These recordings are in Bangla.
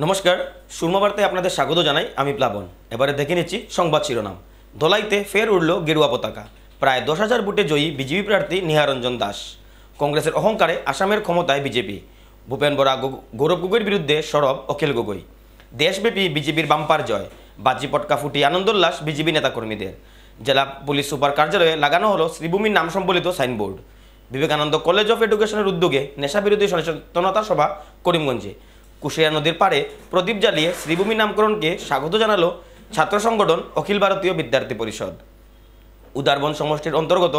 নমস্কার, সুরমা বার্তায় আপনাদের স্বাগত জানাই। আমি প্লাবন। এবারে দেখে নিচ্ছি সংবাদ শিরোনাম। ধলাইতে ফের উড়ল গেরুয়া পতাকা। প্রায় 10,000 ভোটে জয়ী বিজেপি প্রার্থী নিহারঞ্জন দাস। কংগ্রেসের অহংকারে আসামের ক্ষমতায় বিজেপি। ভূপেন বরা গৌরব গগৈর বিরুদ্ধে সরব অখিল গগৈ। দেশব্যাপী বিজেপির বাম্পার জয়। বাজি পটকা ফুটিয়ে আনন্দোল্লাস বিজেপি নেতাকর্মীদের। জেলা পুলিশ সুপার কার্যালয়ে লাগানো হলো শ্রীভূমির নাম সম্বলিত সাইনবোর্ড। বিবেকানন্দ কলেজ অফ এডুকেশনের উদ্যোগে নেশাবিরোধী সচেতনতা সভা করিমগঞ্জে। কুশিয়া নদীর পাড়ে প্রদীপ জ্বালিয়ে শ্রীভূমি নামকরণকে স্বাগত জানালো ছাত্র সংগঠন অখিল ভারতীয় বিদ্যার্থী পরিষদ। উদারবন সমষ্টির অন্তর্গত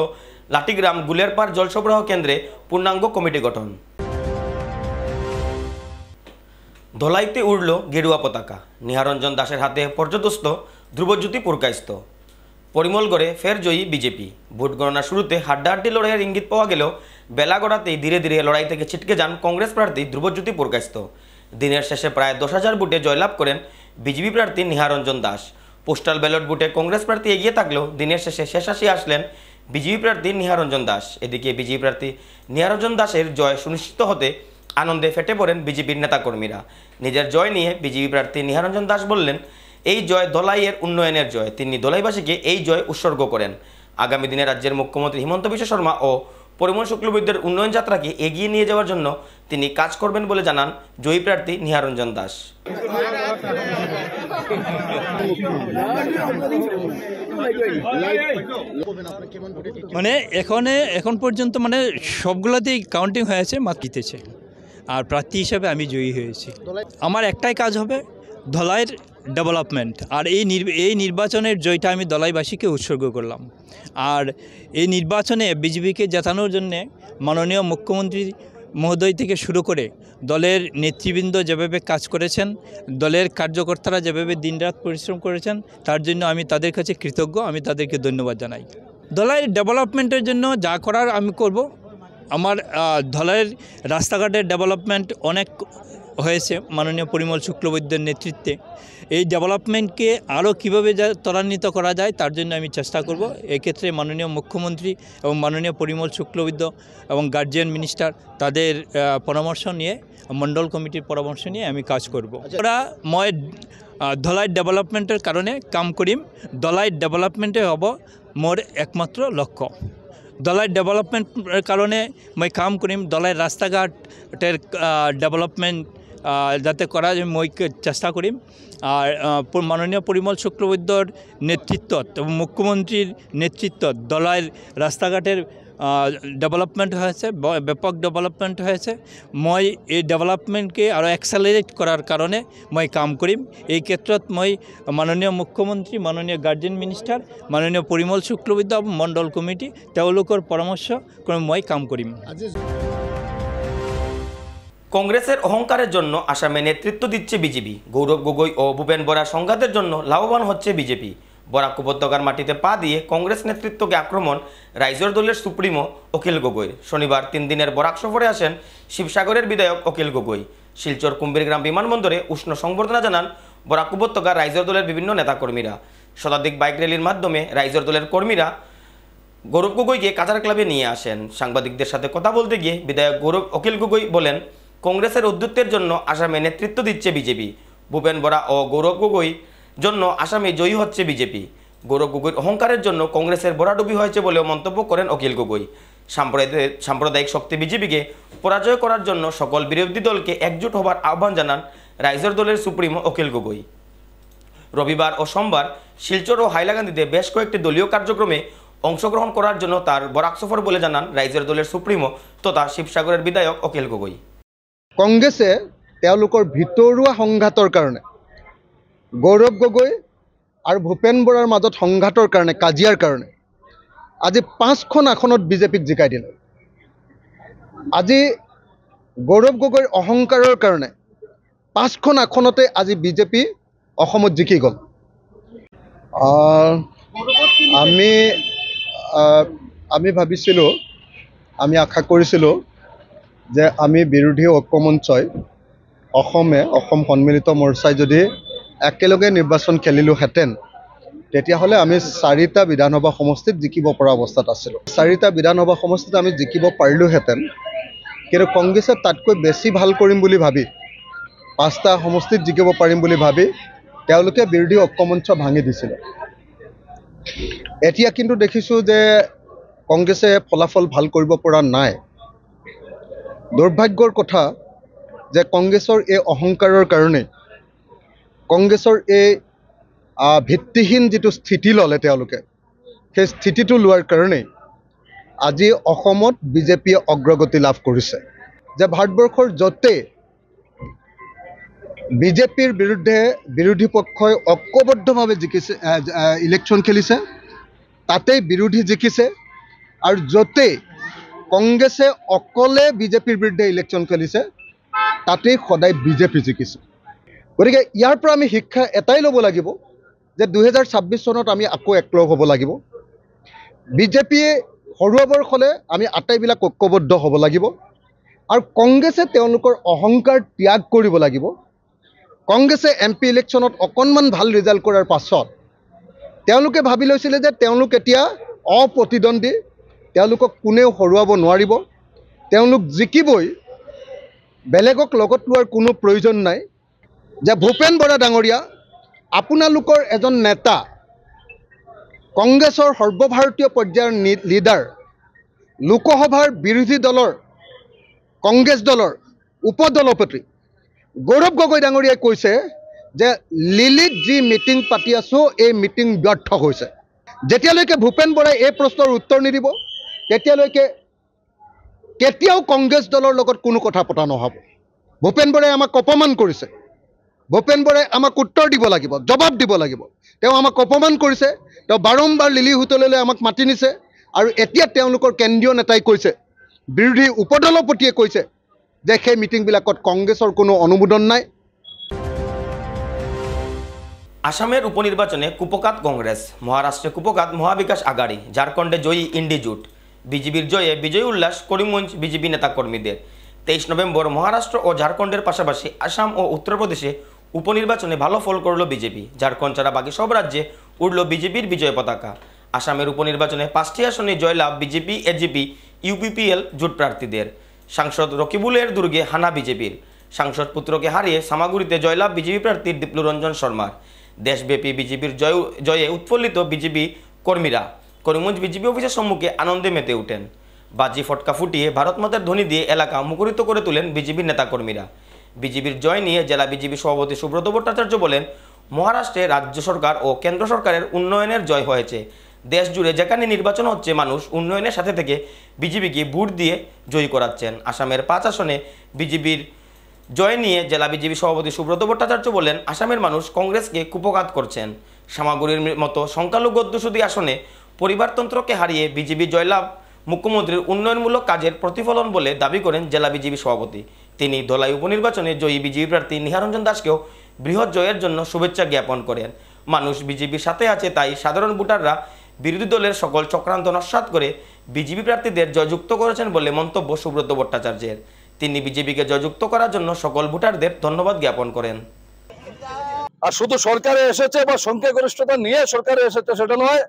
লাঠিগ্রাম গুলেরপাড় জল সরবরাহ কেন্দ্রে পূর্ণাঙ্গ কমিটি গঠন। ধলাইতে উড়ল গেরুয়া পতাকা। নিহারঞ্জন দাসের হাতে পর্যদস্ত, ধ্রুবজ্যোতি পুরকায়স্ত। পরিমলগড়ে ফের জয়ী বিজেপি। ভোট গণনা শুরুতে হাড্ডাহাড্ডি লড়াইয়ের ইঙ্গিত পাওয়া গেলেও বেলা গড়াতেই ধীরে ধীরে লড়াই থেকে ছিটকে যান কংগ্রেস প্রার্থী ধ্রুবজ্যোতি পুরকায়স্ত। দিনের শেষে প্রায় 10,000 ভোটে জয়লাভ করেন বিজেপি প্রার্থী নিহারঞ্জন দাস। পোস্টাল ব্যালট ভোটে কংগ্রেস প্রার্থী এগিয়ে থাকলেও দিনের শেষে শেষাশি আসলেন বিজেপি প্রার্থী নিহারঞ্জন দাস। এদিকে বিজেপি প্রার্থী নিহারঞ্জন দাসের জয় সুনিশ্চিত হতে আনন্দে ফেটে পড়েন বিজেপির নেতাকর্মীরা। নিজের জয় নিয়ে বিজেপি প্রার্থী নিহারঞ্জন দাস বললেন, এই জয় ধলাইয়ের উন্নয়নের জয়। তিনি ধলাইবাসীকে এই জয় উৎসর্গ করেন। আগামী দিনে রাজ্যের মুখ্যমন্ত্রী হিমন্ত বিশ্ব শর্মা ও পরিমল শুক্লবৈদ্যের উন্নয়ন যাত্রাকে এগিয়ে নিয়ে যাওয়ার জন্য তিনি কাজ করবেন বলে জানান জয়ী প্রার্থী নিহারঞ্জন দাস। মানে এখন পর্যন্ত সবগুলোতেই কাউন্টিং হয়েছে, মাত্র জিতেছে। আর প্রার্থী হিসাবে আমি জয়ী হয়েছি। আমার একটাই কাজ হবে ধলাইয়ের ডেভেলপমেন্ট। আর এই নির্বাচনের জয়টা আমি ধলাইবাসীকে উৎসর্গ করলাম। আর এই নির্বাচনে বিজেপিকে জেতানোর জন্যে মাননীয় মুখ্যমন্ত্রী মহোদয় থেকে শুরু করে দলের নেতৃবৃন্দ যেভাবে কাজ করেছেন, দলের কার্যকর্তারা যেভাবে দিনরাত পরিশ্রম করেছেন, তার জন্য আমি তাদের কাছে কৃতজ্ঞ। আমি তাদেরকে ধন্যবাদ জানাই। ধলাইয়ের ডেভেলপমেন্টের জন্য যা করার আমি করব। আমার ধলাইয়ের রাস্তাঘাটের ডেভেলপমেন্ট অনেক হয়েছে মাননীয় পরিমল শুক্লবৈদ্যের নেতৃত্বে। এই ডেভেলপমেন্টকে আরও কীভাবে ত্বরান্বিত করা যায় তার জন্য আমি চেষ্টা করব। এক্ষেত্রে মাননীয় মুখ্যমন্ত্রী এবং মাননীয় পরিমল শুক্লবৈদ্য এবং গার্জিয়ান মিনিস্টার তাদের পরামর্শ নিয়ে, মণ্ডল কমিটির পরামর্শ নিয়ে আমি কাজ করব। ওরা মই ধলাই ডেভেলপমেন্টের কারণে কাম করিম। ধলাই ডেভেলপমেন্টে হব মোর একমাত্র লক্ষ্য। ধলাই ডেভেলপমেন্টের কারণে মই কাম করিম। ধলাই রাস্তাঘাটের ডেভেলপমেন্ট যাতে করা যায় মই চেষ্টা করিম। আর মাননীয় পরিমল শুক্লবৈদ্যর নেতৃত্বত এবং মুখ্যমন্ত্রীর নেতৃত্বত ধলাইয়ের রাস্তাঘাটের ডেভেলপমেন্ট হয়েছে, ব্যাপক ডেভেলপমেন্ট হয়েছে। মই এই ডেভেলপমেন্টকে আরও এক্সেলারেট করার কারণে মই কাম করিম। এই ক্ষেত্ৰত মই মাননীয় মুখ্যমন্ত্রী, মাননীয় গার্জিয়ান মিনিস্টার, মাননীয় পরিমল শুক্লবৈদ্য এবং মণ্ডল কমিটি তেওঁলোকৰ পরামর্শ ক্রমে মই কাম করিম। কংগ্রেসের অহংকারের জন্য আসামে নেতৃত্ব দিচ্ছে বিজেপি। গৌরব গগৈ ও ভূপেন বরার সংঘাতের জন্য লাভবান হচ্ছে বিজেপি। বরাক উপত্যকার মাটিতে পা দিয়ে কংগ্রেস নেতৃত্বকে আক্রমণ রাইজর দলের সুপ্রিমো অখিল গগৈর। শনিবার 3 দিনের বরাক সফরে আসেন শিবসাগরের বিধায়ক অখিল গগৈ। শিলচর কুম্ভীরগ্রাম বিমানবন্দরে উষ্ণ সংবর্ধনা জানান বরাক উপত্যকার রাইজর দলের বিভিন্ন নেতাকর্মীরা। শতাধিক বাইক র্যালির মাধ্যমে রাইজর দলের কর্মীরা গৌরব গগৈকে কাছাড় ক্লাবে নিয়ে আসেন। সাংবাদিকদের সাথে কথা বলতে গিয়ে বিধায়ক গৌরব অখিল গগৈ বলেন, কংগ্রেসের ঔদ্ধত্যের জন্য আসামে নেতৃত্ব দিচ্ছে বিজেপি। ভূপেন বরা ও গৌরব গগৈ জন্য আসামে জয়ী হচ্ছে বিজেপি। গৌরব গগৈর অহংকারের জন্য কংগ্রেসের ভরাডুবি হয়েছে বলেও মন্তব্য করেন অখিল গগৈ। সাম্প্রদায়িক শক্তি বিজেপিকে পরাজয় করার জন্য সকল বিরোধী দলকে একজোট হবার আহ্বান জানান রাইজর দলের সুপ্রিমো অখিল গগৈ। রবিবার ও সোমবার শিলচর ও হাইলাকান্দিতে বেশ কয়েকটি দলীয় কার্যক্রমে অংশগ্রহণ করার জন্য তার বরাক সফর বলে জানান রাইজর দলের সুপ্রিমো তথা শিবসাগরের বিধায়ক অখিল গগৈ। কংগ্ৰেছে তেওঁলোকৰ ভিতৰুৱা সংঘাতৰ কাৰণে, গৌৰৱ গগৈ আৰু ভূপেন বৰাৰ মাজত সংঘাতৰ কাৰণে, কাজিয়াৰ কাৰণে আজি 5খন আসনত বিজেপিক জিকাই দিলে। আজি গৌৰৱ গগৈৰ অহংকাৰৰ কাৰণে 5খন আসনতে আজি বিজেপি অসমত জিকি গ'ল। আমি ভাবিছিলোঁ, আমি আশা কৰিছিলোঁ যে আমি বিৰোধী ঐক্যমঞ্চই অসম সন্মিলিত মৰ্চাই যদি একেলগে নিৰ্বাচন খেলিলোহেঁতেন তেতিয়াহ'লে আমি 4টা বিধানসভা সমষ্টিত জিকিব পৰা অৱস্থাত আছিলোঁ। 4টা বিধানসভা সমষ্টিত আমি জিকিব পাৰিলোহেঁতেন, কিন্তু কংগ্ৰেছে তাতকৈ বেছি ভাল কৰিম বুলি ভাবি 5টা সমষ্টিত জিকিব পাৰিম বুলি ভাবি তেওঁলোকে বিৰোধী ঐক্যমঞ্চ ভাঙি দিছিলে। এতিয়া কিন্তু দেখিছোঁ যে কংগ্ৰেছে ফলাফল ভাল কৰিব পৰা নাই। দুৰ্ভাগ্যৰ কথা যে কংগ্ৰেছৰ এই অহংকাৰৰ কাৰণে, কংগ্ৰেছৰ এই ভিত্তিহীন যিটো স্থিতি ল'লে তেওঁলোকে, সেই স্থিতিটো লোৱাৰ কাৰণেই আজি অসমত বিজেপিয়ে অগ্ৰগতি লাভ কৰিছে। যে ভাৰতবৰ্ষৰ য'তেই বিজেপিৰ বিৰুদ্ধে বিৰোধী পক্ষই ঐক্যবদ্ধভাৱে ইলেকশ্যন খেলিছে, তাতেই বিৰোধী জিকিছে, আৰু য'তেই কংগ্ৰেছে অকলে বিজেপিৰ বিৰুদ্ধে ইলেকশ্যন খেলিছে, তাতেই সদায় বিজেপি জিকিছে। গতিকে ইয়াৰ পৰা আমি শিক্ষা এটাই ল'ব লাগিব যে 2026 চনত আমি আকৌ একলগ হ'ব লাগিব। বিজেপিয়ে হৰুৱাবৰ হ'লে আমি আটাইবিলাক ঐক্যবদ্ধ হ'ব লাগিব, আৰু কংগ্ৰেছে তেওঁলোকৰ অহংকাৰ ত্যাগ কৰিব লাগিব। কংগ্ৰেছে MP ইলেকশ্যনত অকণমান ভাল ৰিজাল্ট কৰাৰ পাছত তেওঁলোকে ভাবি লৈছিলে যে তেওঁলোক এতিয়া অপ্ৰতিদ্বন্দ্বী, তেওঁলোকক কোনেও হৰুৱাব নোৱাৰিব, তেওঁলোক জিকিবই, বেলেগক লগত লোৱাৰ কোনো প্ৰয়োজন নাই। যে ভূপেন বৰা ডাঙৰীয়া, আপোনালোকৰ এজন নেতা, কংগ্ৰেছৰ সৰ্বভাৰতীয় পৰ্যায়ৰ লিডাৰ, লোকসভাৰ বিৰোধী দলৰ কংগ্ৰেছ দলৰ উপদলপতি গৌৰৱ গগৈ ডাঙৰীয়াই কৈছে যে লিলিত যি মিটিং পাতি আছোঁ, এই মিটিং ব্যৰ্থ হৈছে। যেতিয়ালৈকে ভূপেন বৰাই এই প্ৰশ্নৰ উত্তৰ নিদিব, তেতিয়ালৈকে কেতিয়াও কংগ্ৰেছ দলৰ লগত কোনো কথা পতা নহ'ব। ভূপেন বৰাই আমাক অপমান কৰিছে, ভূপেন বৰাই আমাক উত্তৰ দিব লাগিব, জবাব দিব লাগিব। তেওঁ আমাক অপমান কৰিছে, তেওঁ বাৰম্বাৰ লিলি হোটেললৈ আমাক মাতি নিছে, আৰু এতিয়া তেওঁলোকৰ কেন্দ্ৰীয় নেতাই কৈছে, বিৰোধী উপদলপতিয়ে কৈছে যে সেই মিটিংবিলাকত কংগ্ৰেছৰ কোনো অনুমোদন নাই। আসামের উপনির্বাচনে কুপকাত কংগ্রেস, মহারাষ্ট্রে কুপকাত মহাবিকাশ আঘাড়ি, ঝাড়খণ্ডে জয়ী ইন্ডি জোট, বিজেপির জয়ে বিজয়ী উল্লাস করিমগঞ্জ বিজেপি নেতাকর্মীদের। 23 নভেম্বর মহারাষ্ট্র ও ঝাড়খণ্ডের পাশাপাশি আসাম ও উত্তরপ্রদেশে উপনির্বাচনে ভালো ফল করল বিজেপি। ঝাড়খণ্ড ছাড়া বাকি সব রাজ্যে উড়ল বিজেপির বিজয় পতাকা। আসামের উপনির্বাচনে 5টি আসনে জয়লাভ বিজেপি, এজিপি, ইউপিপিএল জোট প্রার্থীদের। সাংসদ রকিবুলের দুর্গে হানা বিজেপির। সাংসদ পুত্রকে হারিয়ে সামাগুড়িতে জয়লাভ বিজেপি প্রার্থী দীপ্লু রঞ্জন শর্মার। দেশব্যাপী বিজেপির জয়ে উৎফুল্লিত বিজেপি কর্মীরা। করিমগঞ্জ বিজেপি অফিসের সম্মুখে আনন্দে মেতে ওঠেন। বাজি ফটকা ফুটিয়ে ভারত মাতার ধ্বনি দিয়ে এলাকা মুখরিত করে তোলেন বিজেপির নেতাকর্মীরা। বিজেপির জয় নিয়ে জেলা বিজেপি সভাপতি সুব্রত ভট্টাচার্য বলেন, মহারাষ্ট্রে রাজ্য সরকার ও কেন্দ্র সরকারের উন্নয়নের জয় হয়েছে। দেশ জুড়ে যেখানে নির্বাচন হচ্ছে, মানুষ উন্নয়নের সাথে থেকে বিজেপিকে ভোট দিয়ে জয়ী করাচ্ছেন। আসামের 5 আসনে বিজেপির জয় নিয়ে জেলা বিজেপি সভাপতি সুব্রত ভট্টাচার্য বলেন, আসামের মানুষ কংগ্রেসকে কুপকাত করছেন। সামাগুড়ির মতো সংখ্যালঘু অধ্যুষিত আসনে পরিবারতন্ত্রকে হারিয়ে বিজেপি জয়লাভ মুখ্যমন্ত্রীর উন্নয়নমূলক কাজের প্রতিফলন বলে দাবি করেন জেলা বিজেপি সভাপতি। তিনি ধলাই উপনির্বাচনে জয়ী বিজেপি প্রার্থী নিহারঞ্জন দাসকেও বৃহৎ জয়ের জন্য শুভেচ্ছা জ্ঞাপন করেন। মানুষ বিজেপির সাথে আছে, তাই সাধারণ ভোটাররা বিরোধী দলের সকল চক্রান্ত নস্যাৎ করে বিজেপি প্রার্থীদের জয়যুক্ত করেছেন বলে মন্তব্য সুব্রত ভট্টাচার্যের। তিনি বিজেপিকে জয়যুক্ত করার জন্য সকল ভোটারদের ধন্যবাদ জ্ঞাপন করেন। আর শুধু সরকারে এসেছে বা সংখ্যাগরিষ্ঠতা নিয়ে সরকারে এসেছে সেটা নয়,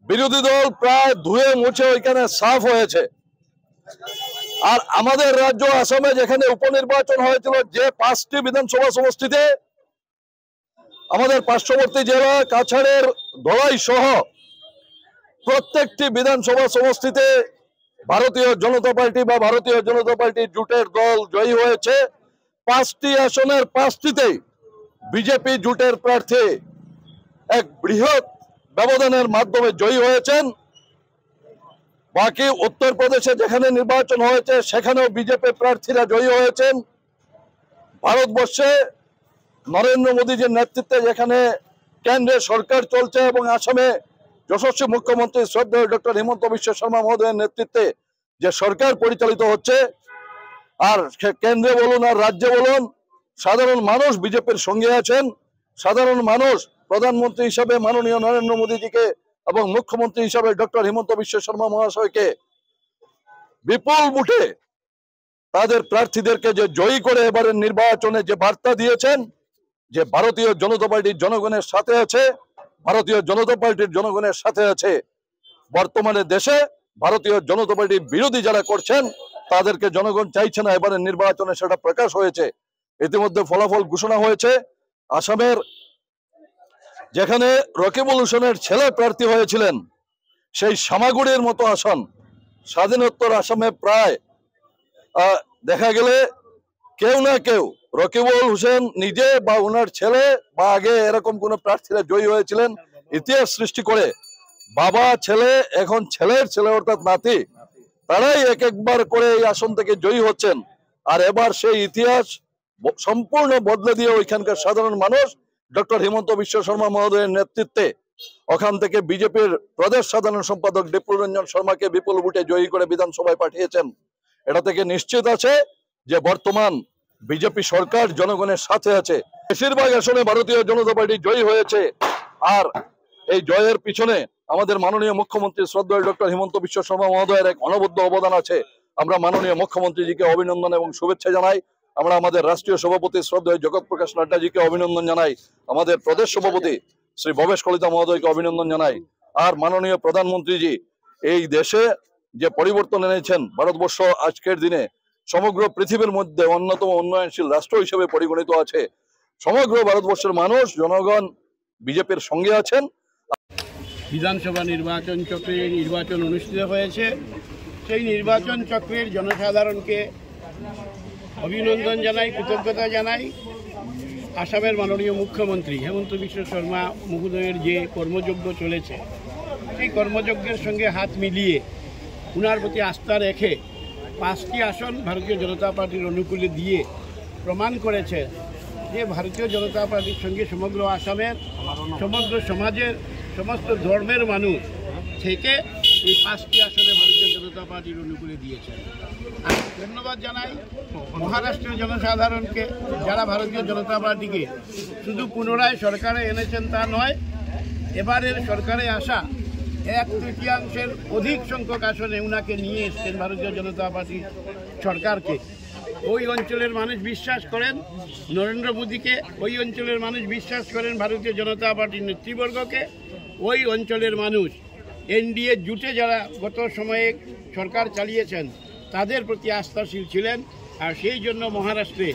বিরোধী দল প্রায় ধুয়ে মুছে ওইখানে সাফ হয়েছে। আর আমাদের রাজ্য আসামে যেখানে উপনির্বাচন হয়েছিল, যে 5টি বিধানসভা সমষ্টিতে, আমাদের পার্শ্ববর্তী জেলা কাছাড়ের ধলাই সহ প্রত্যেকটি বিধানসভা সমষ্টিতে ভারতীয় জনতা পার্টি বা ভারতীয় জনতা পার্টি জোটের দল জয়ী হয়েছে। 5টি আসনের 5টিতেই বিজেপি জোটের প্রার্থী এক বৃহৎ ব্যবধানের মাধ্যমে জয়ী হয়েছেন। বাকি উত্তরপ্রদেশে যেখানে নির্বাচন হয়েছে সেখানেও বিজেপি প্রার্থীরা জয়ী হয়েছেন। ভারতবর্ষে নরেন্দ্র মোদীজির নেতৃত্বে যেখানে কেন্দ্রের সরকার চলছে এবং আসামে যশস্বী মুখ্যমন্ত্রী শ্রদ্ধেয় ডক্টর হিমন্ত বিশ্ব শর্মা মহোদয়ের নেতৃত্বে যে সরকার পরিচালিত হচ্ছে, আর কেন্দ্রে বলুন আর রাজ্যে বলুন, সাধারণ মানুষ বিজেপির সঙ্গে আছেন। সাধারণ মানুষ প্রধানমন্ত্রী হিসাবে মাননীয় নরেন্দ্র মোদীজিকে এবং মুখ্যমন্ত্রী হিসাবে ডক্টর হিমন্ত বিশ্ব শর্মা মহাশয়কে বিপুল ভোটে তাদের প্রার্থীদেরকে যে জয়ী করে এবারের নির্বাচনে যে বার্তা দিয়েছেন যে ভারতীয় জনতা পার্টির জনগণের সাথে আছে, ভারতীয় জনতা পার্টির জনগণের সাথে আছে। বর্তমানে দেশে ভারতীয় জনতা পার্টির বিরোধী যারা করছেন তাদেরকে জনগণ চাইছে না, এবারের নির্বাচনে সেটা প্রকাশ হয়েছে। ইতিমধ্যে ফলাফল ঘোষণা হয়েছে। আসামের যেখানে রকিবুল হোসেনের ছেলে প্রার্থী হয়েছিলেন সেই সামাগুড়ির মতো আসন স্বাধীনোত্তর আসামে প্রায় দেখা গেলে কেউ না কেউ, রকিবুল হোসেন নিজে বা ওনার ছেলে বা আগে এরকম কোন প্রার্থীরা জয়ী হয়েছিলেন, ইতিহাস সৃষ্টি করে বাবা ছেলে এখন ছেলের ছেলে অর্থাৎ নাতি, তারাই এক একবার করে এই আসন থেকে জয়ী হচ্ছেন। আর এবার সেই ইতিহাস সম্পূর্ণ বদলে দিয়ে ওইখানকার সাধারণ মানুষ ডক্টর হিমন্ত বিশ্ব শর্মা মহোদয়ের নেতৃত্বে ওখান থেকে বিজেপির প্রদেশ সাধারণ সম্পাদক ডিপ্লু রঞ্জন শর্মাকে বিপুল ভোটে জয়ী করে বিধানসভায় পাঠিয়েছেন। এটা থেকে নিশ্চিত আছে যে বর্তমান বিজেপি সরকার জনগণের সাথে আছে। বেশিরভাগ আসনে ভারতীয় জনতা পার্টি জয়ী হয়েছে। আর এই জয়ের পিছনে আমাদের মাননীয় মুখ্যমন্ত্রী শ্রদ্ধেয় ডক্টর হিমন্ত বিশ্ব শর্মা মহোদয়ের এক অনবদ্য অবদান আছে। আমরা মাননীয় মুখ্যমন্ত্রীজিকে অভিনন্দন এবং শুভেচ্ছা জানাই। আমরা আমাদের রাষ্ট্রীয় সভাপতি শ্রদ্ধেয় জগৎ প্রকাশ নাড্ডাজিকে অভিনন্দন জানাই। আমাদের প্রদেশ সভাপতি শ্রী ভবেশ কলিতা মহোদয়কে অভিনন্দন জানাই। আর মাননীয় প্রধানমন্ত্রীজি এই দেশে যে পরিবর্তন এনেছেন, ভারতবর্ষ আজকের দিনে সমগ্র পৃথিবীর মধ্যে অন্যতম উন্নয়নশীল রাষ্ট্র হিসেবে পরিগণিত আছে। সমগ্র ভারতবর্ষের মানুষ জনগণ বিজেপির সঙ্গে আছেন। বিধানসভা নির্বাচন চক্রে নির্বাচন অনুষ্ঠিত হয়েছে, সেই নির্বাচন চক্রের জনসাধারণকে অভিনন্দন জানাই, কৃতজ্ঞতা জানাই। আসামের মাননীয় মুখ্যমন্ত্রী হেমন্ত বিশ্ব শর্মা মহোদয়ের যে কর্মযজ্ঞ চলেছে, সেই কর্মযজ্ঞের সঙ্গে হাত মিলিয়ে উনার প্রতি আস্থা রেখে 5টি আসন ভারতীয় জনতা পার্টির অনুকূলে দিয়ে প্রমাণ করেছে যে ভারতীয় জনতা পার্টির সঙ্গে সমগ্র আসামের সমগ্র সমাজের সমস্ত ধর্মের মানুষ থেকে এই 5টি আসনে ভারতীয় জনতা পার্টির অনুকূলে দিয়েছেন। আমি ধন্যবাদ জানাই মহারাষ্ট্রের জনসাধারণকে, যারা ভারতীয় জনতা পার্টিকে শুধু পুনরায় সরকারে এনেছেন তা নয়, এবারের সরকারে আসা 1/3 অধিক সংখ্যক আসনে উনাকে নিয়ে এসছেন ভারতীয় জনতা পার্টির সরকারকে। ওই অঞ্চলের মানুষ বিশ্বাস করেন নরেন্দ্র মোদীকে, ওই অঞ্চলের মানুষ বিশ্বাস করেন ভারতীয় জনতা পার্টির নেতৃবর্গকে, ওই অঞ্চলের মানুষ এনডিএ জুটে যারা গত সময়ে সরকার চালিয়েছেন তাদের প্রতি আস্থাশীল ছিলেন। আর সেই জন্য মহারাষ্ট্রে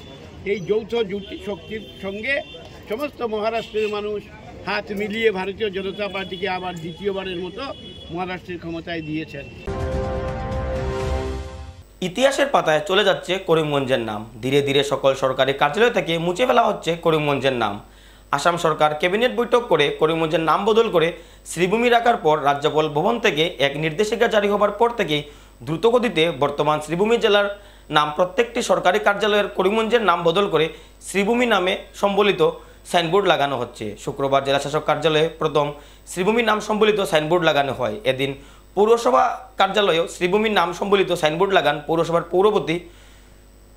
এই যৌথ জুটি শক্তির সঙ্গে সমস্ত মহারাষ্ট্রের মানুষ হাত মিলিয়ে ভারতীয় জনতা পার্টিকে আবার দ্বিতীয়বারের মতো মহারাষ্ট্রের ক্ষমতায় দিয়েছেন। ইতিহাসের পাতায় চলে যাচ্ছে করিমগঞ্জের নাম। ধীরে ধীরে সকল সরকারি কার্যালয় থেকে মুছে ফেলা হচ্ছে করিমগঞ্জের নাম। আসাম সরকার ক্যাবিনেট বৈঠক করে করিমগঞ্জের নাম বদল করে শ্রীভূমি রাখার পর রাজ্যপাল ভবন থেকে এক নির্দেশিকা জারি হবার পর থেকেই দ্রুতগতিতে বর্তমান শ্রীভূমি জেলার নাম প্রত্যেকটি সরকারি কার্যালয়ের করিমগঞ্জের নাম বদল করে শ্রীভূমি নামে সম্বলিত সাইনবোর্ড লাগানো হচ্ছে। শুক্রবার জেলাশাসক কার্যালয়ে প্রথম শ্রীভূমি নাম সম্বলিত সাইনবোর্ড লাগানো হয়। এদিন পৌরসভা কার্যালয়েও শ্রীভূমির নাম সম্বলিত সাইনবোর্ড লাগান পৌরসভার পৌরপতি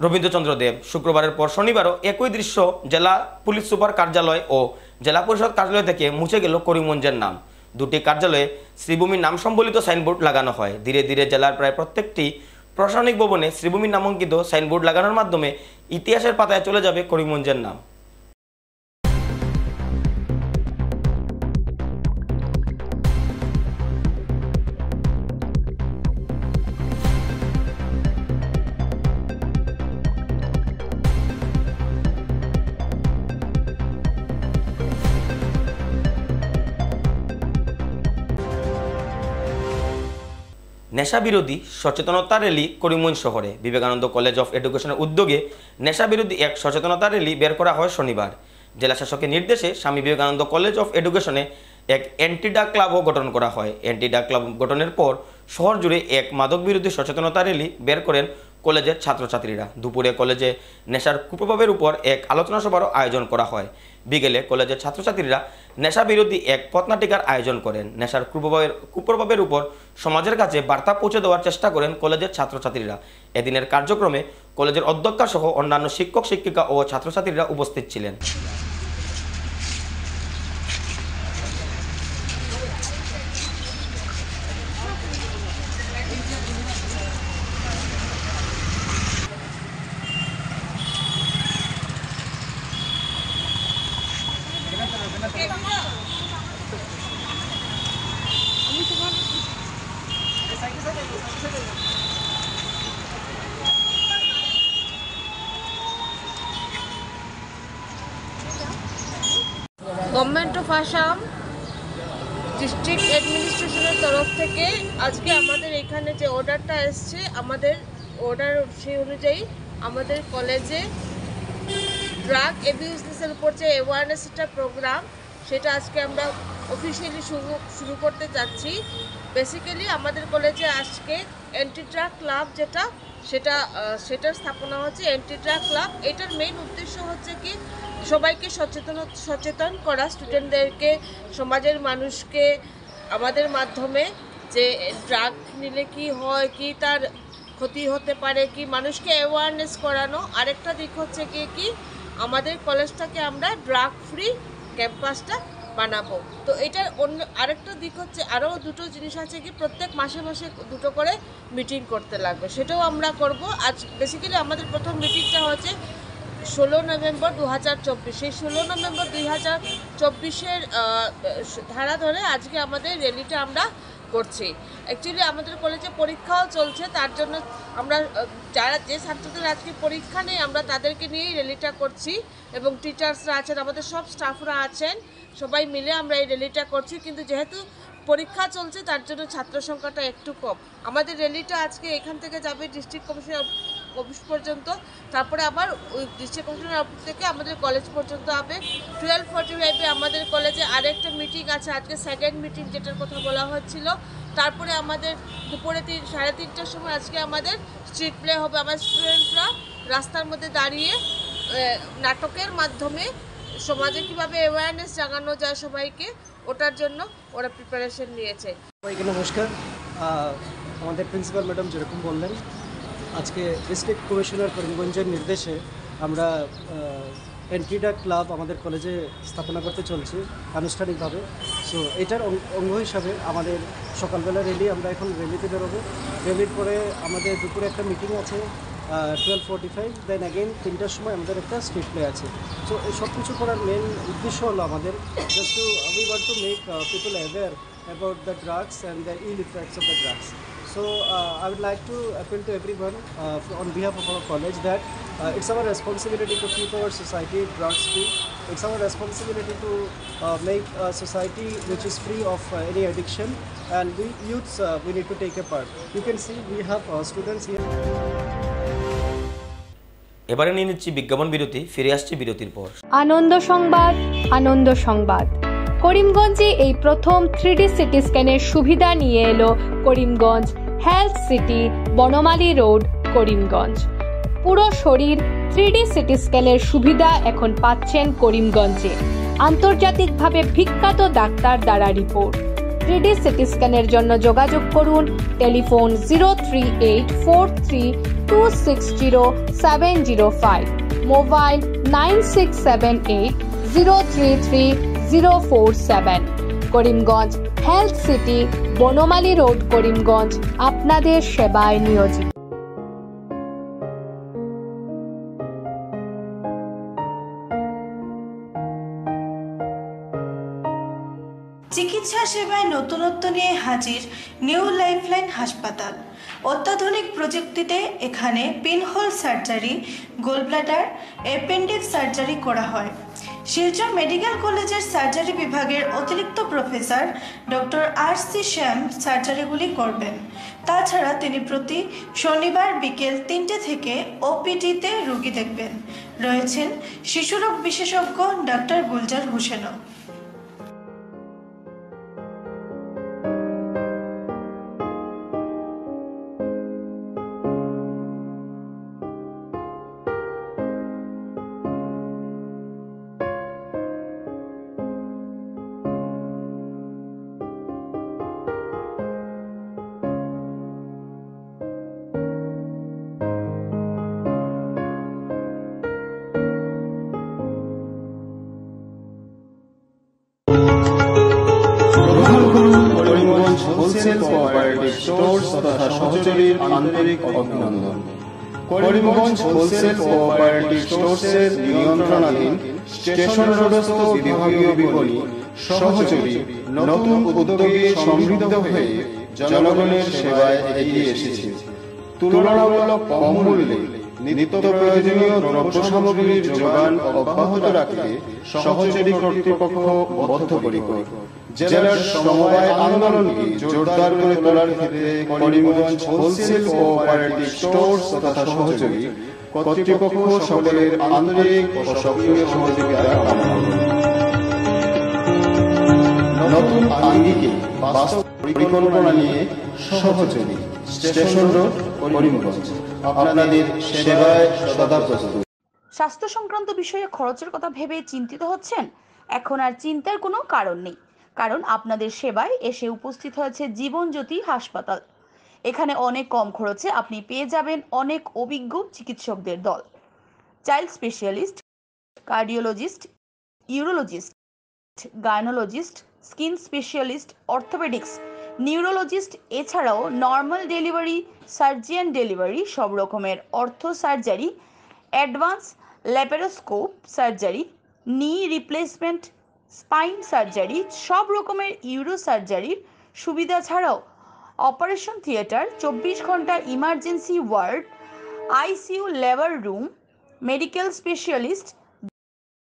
রবীন্দ্রচন্দ্র দেব। শুক্রবারের পর শনিবারও একই দৃশ্য জেলা পুলিশ সুপার কার্যালয় ও জেলা পরিষদ কার্যালয় থেকে মুছে গেল করিমগঞ্জের নাম। দুটি কার্যালয়ে শ্রীভূমির নাম সম্বলিত সাইনবোর্ড লাগানো হয়। ধীরে ধীরে জেলার প্রায় প্রত্যেকটি প্রশাসনিক ভবনে শ্রীভূমির নামাঙ্কিত সাইনবোর্ড লাগানোর মাধ্যমে ইতিহাসের পাতায় চলে যাবে করিমগঞ্জের নাম। নেশা বিরোধী সচেতনতা র্যালি করিমগঞ্জ শহরে। বিবেকানন্দ কলেজ অফ এডুকেশনের উদ্যোগে নেশা বিরোধী এক সচেতনতা র্যালি বের করা হয় শনিবার। জেলা শাসকের নির্দেশে স্বামী বিবেকানন্দ কলেজ অফ এডুকেশনে এক অ্যান্টিডা ক্লাবও গঠন করা হয়। অ্যান্টিডা ক্লাব গঠনের পর শহর জুড়ে এক মাদক বিরোধী সচেতনতা র্যালি বের করেন কলেজের ছাত্রছাত্রীরা। দুপুরে কলেজে নেশার কুপ্রভাবের উপর এক আলোচনা সভারও আয়োজন করা হয়। বিকেলে কলেজের ছাত্রছাত্রীরা নেশা বিরোধী এক পথনাটিকার আয়োজন করেন। নেশার কুপ্রভাবের উপর সমাজের কাছে বার্তা পৌঁছে দেওয়ার চেষ্টা করেন কলেজের ছাত্রছাত্রীরা। এদিনের কার্যক্রমে কলেজের অধ্যক্ষা সহ অন্যান্য শিক্ষক শিক্ষিকা ও ছাত্রছাত্রীরা উপস্থিত ছিলেন। গভর্নমেন্ট অফ আসাম ডিস্ট্রিক্ট অ্যাডমিনিস্ট্রেশনের তরফ থেকে আজকে আমাদের এখানে যে অর্ডারটা এসছে, আমাদের অর্ডার সেই অনুযায়ী আমাদের কলেজে ড্রাগ অ্যাবিউজের উপর যে অ্যাওয়ারনেসটা প্রোগ্রাম, সেটা আজকে আমরা অফিসিয়ালি শুরু করতে চাচ্ছি। বেসিক্যালি আমাদের কলেজে আজকে অ্যান্টি ড্রাগ ক্লাব সেটার স্থাপনা হচ্ছে অ্যান্টি ড্রাগ ক্লাব। এটার মেইন উদ্দেশ্য হচ্ছে কি সবাইকে সচেতন করা, স্টুডেন্টদেরকে, সমাজের মানুষকে আমাদের মাধ্যমে যে ড্রাগ নিলে কি হয়, কি তার ক্ষতি হতে পারে, কি মানুষকে অ্যাওয়ারনেস করানো। আরেকটা দিক হচ্ছে কি আমাদের কলেজটাকে আমরা ড্রাগ ফ্রি ক্যাম্পাসটা বানাবো। তো এটার অন্য আরেকটা দিক হচ্ছে, আরও দুটো জিনিস আছে কি প্রত্যেক মাসে মাসে দুটো করে মিটিং করতে লাগবে, সেটাও আমরা করব। আজ বেসিক্যালি আমাদের প্রথম মিটিংটা হচ্ছে 16 নভেম্বর 2024। সেই 16 নভেম্বর 2024-এর ধারা ধরে আজকে আমাদের র্যালিটা আমরা করছি। অ্যাকচুয়ালি আমাদের কলেজে পরীক্ষাও চলছে, তার জন্য আমরা যে ছাত্রদের আজকে পরীক্ষা নেই আমরা তাদেরকে নিয়েই র্যালিটা করছি, এবং টিচার্সরা আছেন, আমাদের সব স্টাফরা আছেন, সবাই মিলে আমরা এই র্যালিটা করছি। কিন্তু যেহেতু পরীক্ষা চলছে তার জন্য ছাত্র সংখ্যাটা একটু কম। আমাদের র্যালিটা আজকে এখান থেকে যাবে ডিস্ট্রিক্ট কমিশনার অফিস পর্যন্ত, তারপরে আবার ওই ডিস্ট্রিক্ট কমিশনার অফিস থেকে আমাদের কলেজ পর্যন্ত হবে। 12:45-এ আমাদের কলেজে আরেকটা মিটিং আছে, আজকে সেকেন্ড মিটিং যেটার কথা বলা হচ্ছিল। তারপরে আমাদের দুপুরে 3:30টার সময় আজকে আমাদের স্ট্রিট প্লে হবে। আমার স্টুডেন্টরা রাস্তার মধ্যে দাঁড়িয়ে নাটকের মাধ্যমে সমাজে কীভাবে অ্যাওয়ারনেস জাগানো যায় সবাইকে, ওটার জন্য ওরা প্রিপারেশন নিয়েছে। সবাইকে নমস্কার। আমাদের প্রিন্সিপাল ম্যাডাম যেরকম বললেন, আজকে ডিস্ট্রিক্ট কমিশনার করিমগঞ্জের নির্দেশে আমরা অ্যান্টি ড্রাগ ক্লাব আমাদের কলেজে স্থাপনা করতে চলছি আনুষ্ঠানিকভাবে। সো এটার অঙ্গ হিসাবে আমাদের সকালবেলা র্যালি, আমরা এখন র্যালিতে বেরোবো। র্যালির পরে আমাদের দুপুরে একটা মিটিং আছে 12:45, দেন অ্যাগেন 3টার সময় আমাদের একটা স্ট্রিট প্লে আছে। সো এই সব কিছু করার মেন উদ্দেশ্য হলো আমাদের just we want to make people aware about the drugs and the ill effects of the drugs. So I would like to appeal to everyone on behalf of our college that it's our responsibility to keep our society drugs free. It's our responsibility to make a society which is free of any addiction, and we youths we need to take a part. You can see we have students here. এবারে নিয়ে নিচ্ছি বিজ্ঞাপন বিরতি, ফিরে আসছি বিরতির পর। আনন্দ সংবাদ। করিমগঞ্জে এই প্রথম 3D সিটি স্ক্যানের সুবিধা নিয়ে এলো Karimganj health city, Banamali road, Karimganj. পুরো শরীর 3D সিটি স্ক্যানের সুবিধা এখন পাচ্ছেন করিমগঞ্জে। আন্তর্জাতিকভাবে বিখ্যাত ডাক্তার দ্বারা রিপোর্ট। 3D সিটি স্ক্যানের জন্য যোগাযোগ করুন telephone 03843260705, mobile 9678033047। Karimganj health city, Banamali road, Karimganj আপনাদের সেবায় নিয়োজিত। চিকিৎসা সেবায় নতুনত্ব নিয়ে হাজির নিউ লাইফলাইন হাসপাতাল। অত্যাধুনিক প্রযুক্তিতে এখানে pinhole surgery, gallbladder, appendix surgery করা হয়। শিলচর মেডিকেল কলেজের সার্জারি বিভাগের অতিরিক্ত প্রফেসর ডক্টর RC শ্যাম সার্জারিগুলি করবেন। তাছাড়া তিনি প্রতি শনিবার বিকেল 3টে থেকে OPD-তে রোগী দেখবেন। রয়েছেন শিশুরোগ বিশেষজ্ঞ ডক্টর গুলজার হোসেনও। হোলসেল কোঅপারেটিভ স্টোর্স তথা সহযোগীর আন্তরিক অভিনন্দন। করিমগঞ্জ হোলসেল কোঅপারেটিভ স্টোর্সের নিয়ন্ত্রণাধীন স্টেশন রোডস্থ বিভাগীয় বিপণী সহযোগী নতুন উদ্যোগে সমৃদ্ধ হয়ে জনগণের সেবায় এগিয়ে এসেছে। তুলনামূলক কম মূল্যে নিত্য প্রয়োজনীয় দ্রব্য সামগ্রীর যোগান অব্যাহত রাখতে সহযোগী কর্তৃপক্ষ বদ্ধপরিকর। জেলার সমবায় আন্দোলনকে জোরদার করে তোলার ক্ষেত্রে করিমগঞ্জ হোলসেল কোঅপারেটিভ স্টোরস তথা সহযোগী কর্তৃপক্ষ সকলের আন্তরিক ও সক্রিয় সহযোগিতা কামনা করি। নতুন আঙ্গিকে বাস্তব পরিকল্পনা নিয়ে সহযোগী স্টেশন রোড করিমগঞ্জ আপনাদের সেবায় সদা প্রস্তুত। স্বাস্থ্য সংক্রান্ত বিষয়ে খরচের কথা ভেবে চিন্তিত হচ্ছেন? এখন আর চিন্তার কোনো কারণ নেই, কারণ আপনাদের সেবায় এসে উপস্থিত হয়েছে জীবনজ্যোতি হাসপাতাল। এখানে অনেক কম খরচে আপনি পেয়ে যাবেন অনেক অভিজ্ঞ চিকিৎসকদের দল। Child specialist, cardiologist, urologist, gynaecologist, skin specialist, orthopaedics, neurologist, এছাড়াও নর্মাল ডেলিভারি, সার্জিয়ান ডেলিভারি, সব রকমের ortho surgery, advanced laparoscope surgery, knee replacement, spine surgery, সব রকমের ইউরো সার্জারির সুবিধা ছাড়াও অপারেশন থিয়েটার, 24 ঘন্টা emergency ward, ICU labour room, medical specialist,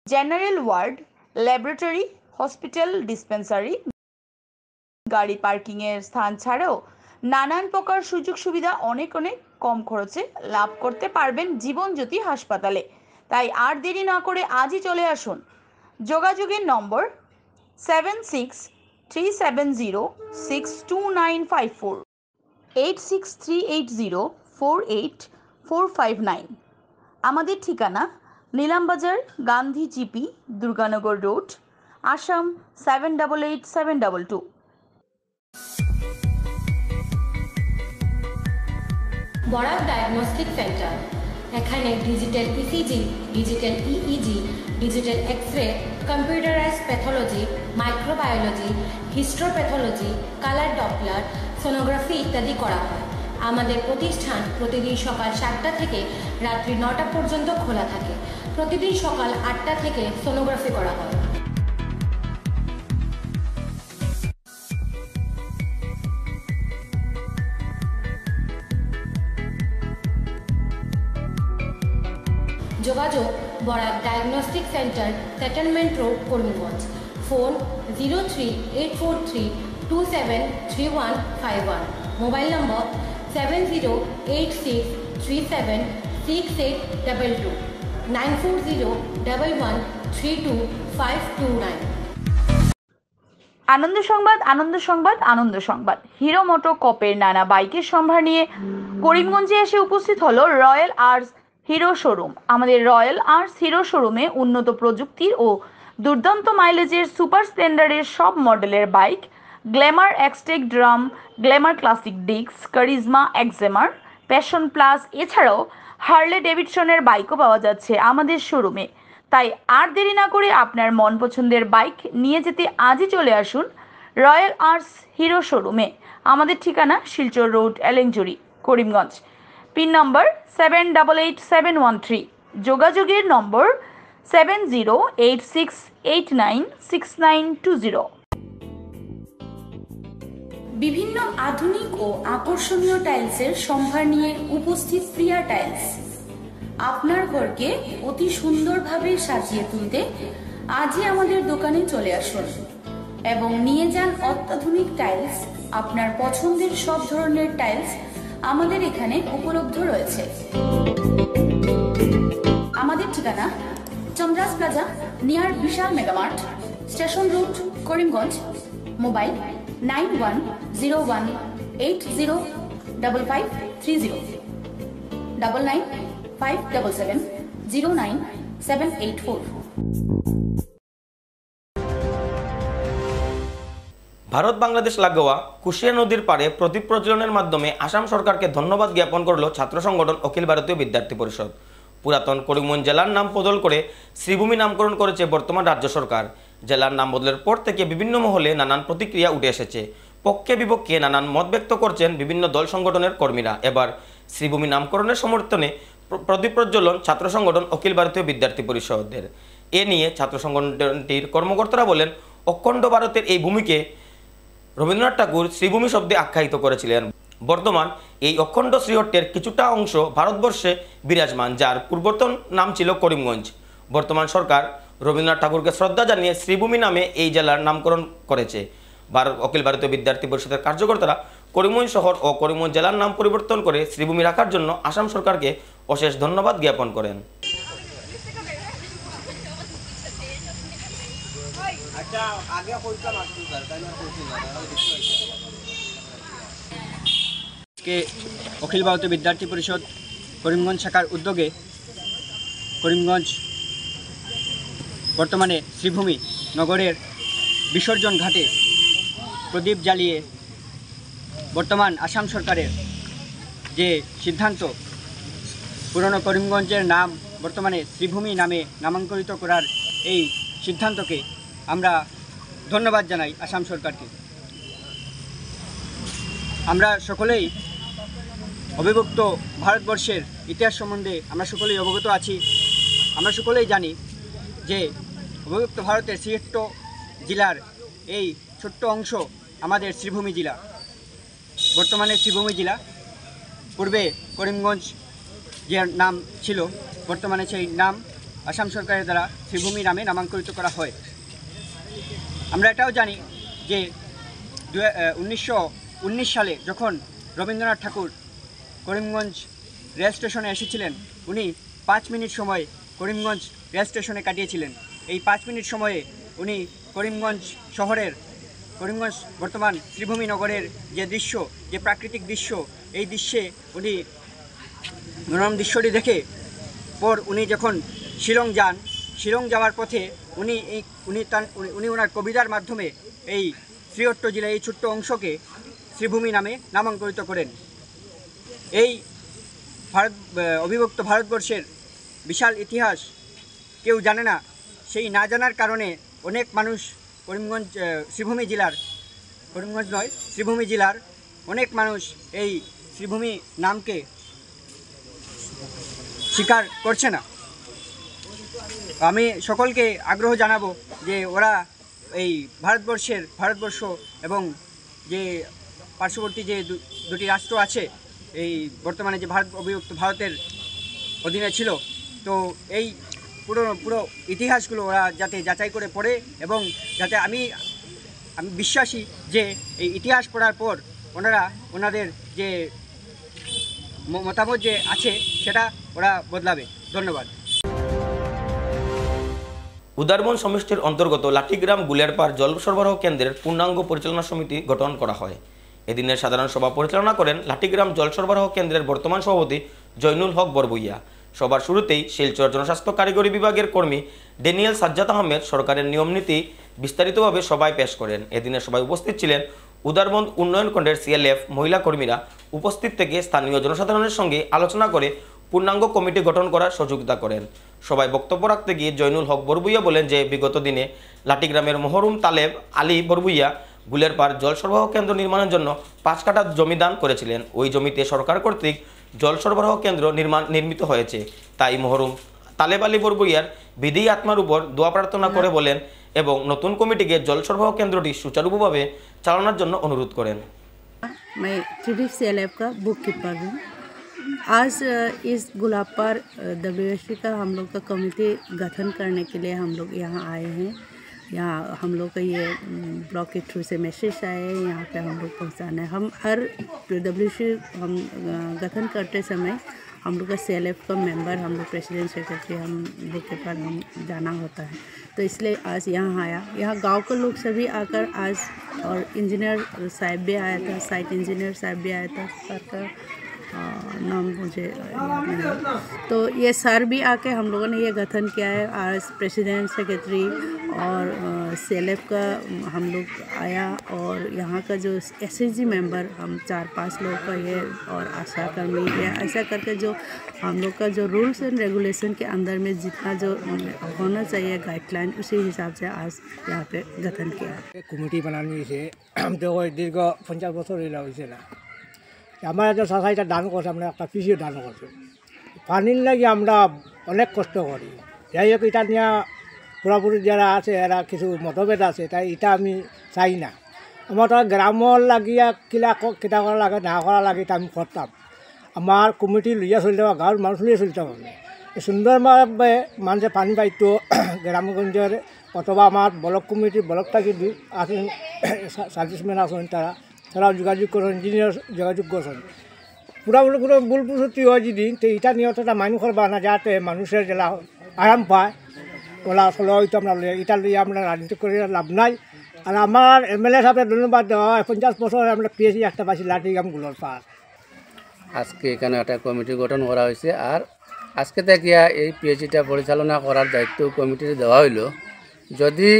general ward, laboratory, hospital dispensary, গাড়ি পার্কিংয়ের স্থান ছাড়াও নানান প্রকার সুযোগ সুবিধা অনেক কম খরচে লাভ করতে পারবেন জীবনজ্যোতি হাসপাতালে। তাই আর দেরি না করে আজই চলে আসুন। যোগাযোগের নম্বর 7637062954, 8638048459। আমাদের ঠিকানা Nilambazar, Gandhi GP, Durganagar road, Assam 788722। Barak diagnostic centre. এখানে digital ECG, digital EEG, digital x-ray, computerise pathology, microbiology, histopathology, colour doppler, sonography ইত্যাদি করা হয়। আমাদের প্রতিষ্ঠান প্রতিদিন সকাল 7টা থেকে রাত্রি 9টা পর্যন্ত খোলা থাকে। প্রতিদিন সকাল 8টা থেকে সোনোগ্রাফি করা হয়। যোগাযোগ Barak diagnostic centre, settlement road, Karimganj. Phone 038432735151। Mobile নম্বর 7086376822, 9401132529। আনন্দ সংবাদ, আনন্দ সংবাদ, আনন্দ সংবাদ। হিরো মোটো কপের নানা বাইকের সম্ভার নিয়ে করিমগঞ্জে এসে উপস্থিত হলো রয়্যাল আর্টস হিরো শোরুম। আমাদের রয়্যাল আর্টস হিরো শোরুমে উন্নত প্রযুক্তির ও দুর্দান্ত মাইলেজের সুপার স্প্লেন্ডারের সব মডেলের bike, Glamour Xtec drum, Glamour classic ডিক্স, কারিজমা এক্সেমার, প্যাশন প্লাস, এছাড়াও হার্লে ডেভিডসনের বাইকও পাওয়া যাচ্ছে আমাদের শোরুমে। তাই আর দেরি না করে আপনার মন পছন্দের বাইক নিয়ে যেতে আজই চলে আসুন রয়্যাল আর্টস হিরো শোরুমে। আমাদের ঠিকানা শিলচর রোড, এলেংজুরি, করিমগঞ্জ। পিন নম্বর 788713। যোগাযোগের নম্বর 7086896920। বিভিন্ন আধুনিক ও আকর্ষণীয় টাইলসের সম্ভার নিয়ে উপস্থিত প্রিয়া টাইলস। আপনার ঘরকে অতি সুন্দরভাবে সাজিয়ে তুলতে আজই আমাদের দোকানে চলে আসুন এবং নিয়ে যান অত্যাধুনিক টাইলস। আপনার পছন্দের সব ধরনের টাইলস আমাদের এখানে উপলব্ধ রয়েছে। আমাদের ঠিকানা Chandras plaza, near Bishal megamart, station road, Karimganj. Mobile 9101805530, 9957709784। Bharat Bangladesh লাগোয়া কুশিয়া নদীর পাড়ে প্রদীপ প্রজ্বলনের মাধ্যমে আসাম সরকারকে ধন্যবাদ জ্ঞাপন করল ছাত্র সংগঠন অখিল ভারতীয় বিদ্যার্থী পরিষদ। পুরাতন করিমগঞ্জ জেলার নাম বদল করে শ্রীভূমি নামকরণ করেছে বর্তমান রাজ্য সরকার। জেলার নাম বদলের পর থেকে বিভিন্ন মহলে নানান প্রতিক্রিয়া উঠে এসেছে। পক্ষে বিপক্ষে নানান মত ব্যক্ত করছেন বিভিন্ন দল সংগঠনের কর্মীরা। এবার শ্রীভূমি নামকরণের সমর্থনে প্রদীপ প্রজ্বলন ছাত্র সংগঠন অখিল ভারতীয় বিদ্যার্থী পরিষদের। এ নিয়ে ছাত্র সংগঠনটির কর্মকর্তারা বলেন, অখণ্ড ভারতের এই ভূমিকে রবীন্দ্রনাথ ঠাকুর শ্রীভূমি শব্দে আখ্যায়িত করেছিলেন। বর্তমান এই অখণ্ড শ্রীহট্টের কিছুটা অংশ ভারতবর্ষে বিরাজমান, যার পূর্বতন নাম ছিল করিমগঞ্জ। বর্তমান সরকার রবীন্দ্রনাথ ঠাকুরকে শ্রদ্ধা জানিয়ে শ্রীভূমি নামে এই জেলার নামকরণ করেছে। অখিল ভারতীয় বিদ্যার্থী পরিষদের কার্যকর্তারা করিমগঞ্জ শহর ও করিমগঞ্জ জেলার নাম পরিবর্তন করে শ্রীভূমি রাখার জন্য আসাম সরকারকে অশেষ ধন্যবাদ জ্ঞাপন করেন। আজকে অখিল ভারতীয় বিদ্যার্থী পরিষদ করিমগঞ্জ শাখার উদ্যোগে করিমগঞ্জ বর্তমানে শ্রীভূমি নগরের বিসর্জন ঘাটে প্রদীপ জ্বালিয়ে বর্তমান আসাম সরকারের যে সিদ্ধান্ত পুরনো করিমগঞ্জের নাম বর্তমানে শ্রীভূমি নামে নামাঙ্কিত করার এই সিদ্ধান্তকে আমরা ধন্যবাদ জানাই আসাম সরকারকে। আমরা সকলেই অবিভক্ত ভারতবর্ষের ইতিহাস সম্বন্ধে আমরা সকলেই অবগত আছি। আমরা সকলেই জানি যে অবিভক্ত ভারতের ৬৬ জেলার এই ছোট্ট অংশ আমাদের শ্রীভূমি জেলা। বর্তমানে শ্রীভূমি জেলা, পূর্বে করিমগঞ্জ যে নাম ছিল, বর্তমানে সেই নাম আসাম সরকারের দ্বারা শ্রীভূমি নামে নামাঙ্কিত করা হয়। আমরা এটাও জানি যে 1919 সালে যখন রবীন্দ্রনাথ ঠাকুর করিমগঞ্জ রেল স্টেশনে এসেছিলেন, উনি 5 মিনিট সময় করিমগঞ্জ রেল স্টেশনে কাটিয়েছিলেন। এই 5 মিনিট সময়ে উনি করিমগঞ্জ শহরের, করিমগঞ্জ বর্তমান শ্রীভূমি নগরের যে দৃশ্য, যে প্রাকৃতিক দৃশ্য, এই দৃশ্যে উনি মনোরম দৃশ্যটি দেখে পর উনি যখন শিলং যান, শিলং যাওয়ার পথে উনি ওনার কবিতার মাধ্যমে এই শ্রীহট্ট জেলার এই ছোট্ট অংশকে শ্রীভূমি নামে নামাঙ্কিত করেন। এই অবিভক্ত ভারতবর্ষের বিশাল ইতিহাস কেউ জানে না। সেই না জানার কারণে অনেক মানুষ করিমগঞ্জ শ্রীভূমি জেলার, করিমগঞ্জ নয় শ্রীভূমি জেলার অনেক মানুষ এই শ্রীভূমি নামকে স্বীকার করছে না। আমি সকলকে আগ্রহ জানাবো যে ওরা এই ভারতবর্ষ এবং যে পার্শ্ববর্তী যে দুটি রাষ্ট্র আছে, এই বর্তমানে যে অবিভক্ত ভারতের অধীনে ছিল, তো এই পুরো ইতিহাসগুলো ওরা যাতে যাচাই করে পড়ে এবং যাতে আমি বিশ্বাসী যে এই ইতিহাস পড়ার পর ওনাদের যে মতামত যে আছে সেটা ওরা বদলাবে। ধন্যবাদ। উদারবন সমষ্টির অন্তর্গত লাঠিগ্রাম গুলেরপাড় জল সরবরাহ কেন্দ্রের পূর্ণাঙ্গ পরিচালনা সমিতি গঠন করা হয়। এদিনের সাধারণ সভা পরিচালনা করেন লাঠিগ্রাম জল সরবরাহ কেন্দ্রের বর্তমান সভাপতি জয়নুল হক বরবুইয়া। সবার শুরুতেই শিলচর জনস্বাস্থ্য কারিগরি বিভাগের কর্মী ড্যানিয়েল সাজ্জাদ আহমেদ সরকারের নিয়মনীতি বিস্তারিতভাবে সভায় পেশ করেন। এদিনের সভায় উপস্থিত ছিলেন উদারবন্দ উন্নয়ন খণ্ডের CLF মহিলা কর্মীরা। উপস্থিত থেকে স্থানীয় জনসাধারণের সঙ্গে আলোচনা করে পূর্ণাঙ্গ কমিটি গঠন করার সহযোগিতা করেন। সবাই বক্তব্য রাখতে গিয়ে জয়নুল হক বরবুইয়া বলেন যে বিগত দিনে লাঠিগ্রামের মহরুম তালেব আলী বরবুইয়া গুলেরপাড় জল সরবরাহ কেন্দ্র নির্মাণের জন্য 5 কাঠা জমি দান করেছিলেন। ওই জমিতে সরকার কর্তৃক জল সরবরাহ কেন্দ্র নির্মিত হয়েছে। তাই মহরুম তালেব আলী বরবুইয়ার বিধি আত্মার উপর দোয়া প্রার্থনা করে বলেন এবং নতুন কমিটিকে জল সরবরাহ কেন্দ্রটি সুচারুভাবে চালানোর জন্য অনুরোধ করেন। मैं 3D CLF का बुक कीपर हूँ। आज इस गुलाबपार WSC का हम लोग का कमेटी गठन करने के लिए हम लोग यहाँ आए हैं। यहाँ हम लोग का ये ब्लॉक के थ्रू से मैसेज आए हैं, यहाँ पे हम लोग पहुँचाना है। हम हर WSC हम गठन करते समय हम लोग का CLF का मेंबर, हम लोग प्रेसिडेंट सेक्रेटरी, हम लोग के पास हम जाना होता है। तो इसलिए आज यहाँ आया। यहाँ गांव के लोग सभी आकर आज, और इंजीनियर साहब भी आया था, साइट इंजीनियर साहब भी आया था, सर का नाम मुझे याद नहीं। तो ये सर भी आके हम लोगों ने ये गठन किया है। आज प्रेसिडेंट सेक्रेटरी और CLF का हम लोग आया, और यहाँ का जो SHG मेंबर हम 4-5 लोग का ये, और आशा कर्मी, ऐसा करके जो हम लोग का जो रूल्स एंड रेगुलेशन के अंदर में जितना जो होना चाहिए गाइडलाइन, उसी हिसाब से आज यहाँ पे गठन किया। कमिटी बनानी से दीर्घ 50 বছর হয়েছে না। আমার একটা সোসাইটি দান করছে, আমরা একটা পিসিও দান করছি। পানির লাগে আমরা অনেক কষ্ট করি। যাই হোক, এটা নিয়ে পুরাপুরি যারা আছে এরা কিছু মতভেদ আছে, তাই এটা আমি চাই না। আমার তো গ্রামর লাগিয়া কিতা করা লাগে না করা লাগে তা আমি করতাম আমার কমিটি লইয়া চলতে হবে গাঁৱৰ মানুষ লইয়া চলতে হবে সুন্দরভাবে মানুষে পানি পাইতো গ্রামগঞ্জের অথবা আমার ব্লক কমিটি ব্লক থাকি আছেন সার্ভিসম্যান আছেন তারাও যোগাযোগ করেন ইঞ্জিনিয়ার যোগাযোগ করছেন পুরাপুরি কোনো ভুল প্রসূতি হয় যদি তো এটা নিয়ে অতটা মাইন করবা না যাতে মানুষের জেলা আরাম পায় ওলা আসলে হয়তো আমরা এটা লিয়ে আমরা রাজনীতি করে লাভ নাই আর আমার এমএলএ সাহেবের ধন্যবাদ দেওয়া হয় 50 বছর আমরা পেয়েছি একটা পাশে লাঠিগ্রামগুলোর পার আজকে এখানে একটা কমিটি গঠন করা হয়েছে আর আজকে থেকে এই পিএইচটা পরিচালনা করার দায়িত্ব কমিটির দেওয়া হইল যদি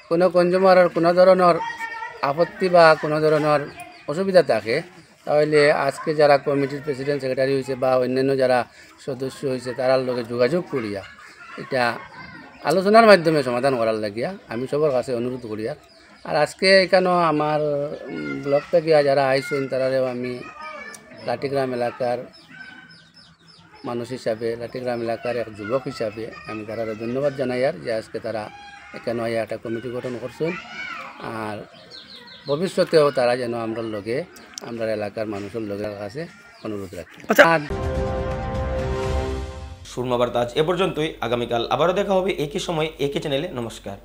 কোনো কনজিউমারের কোনো ধরনের আপত্তি বা কোনো ধরনের অসুবিধা থাকে তাহলে আজকে যারা কমিটির প্রেসিডেন্ট সেক্রেটারি হয়েছে বা অন্যান্য যারা সদস্য হয়েছে তারার লগে যোগাযোগ করিয়া এটা আলোচনার মাধ্যমে সমাধান করার লাগিয়া আমি সবার কাছে অনুরোধ করিয়া আর আজকে এখানেও আমার ব্লক থেকে যারা আইসুন তারাও আমি লাঠিগ্রাম এলাকার মানুষ হিসাবে লাঠিগ্রাম এলাকার এক যুবক হিসাবে আমি তারা ধন্যবাদ জানাই আর যে আজকে তারা এখানে একটা কমিটি গঠন করছেন আর ভবিষ্যতেও তারা যেন আমরা লগে আমরা এলাকার মানুষের লোকের কাছে অনুরোধ রাখি। সুরমা বার্তা আজ এ পর্যন্তই। আগামীকাল আবারও দেখা হবে একই সময় একই চ্যানেলে। নমস্কার।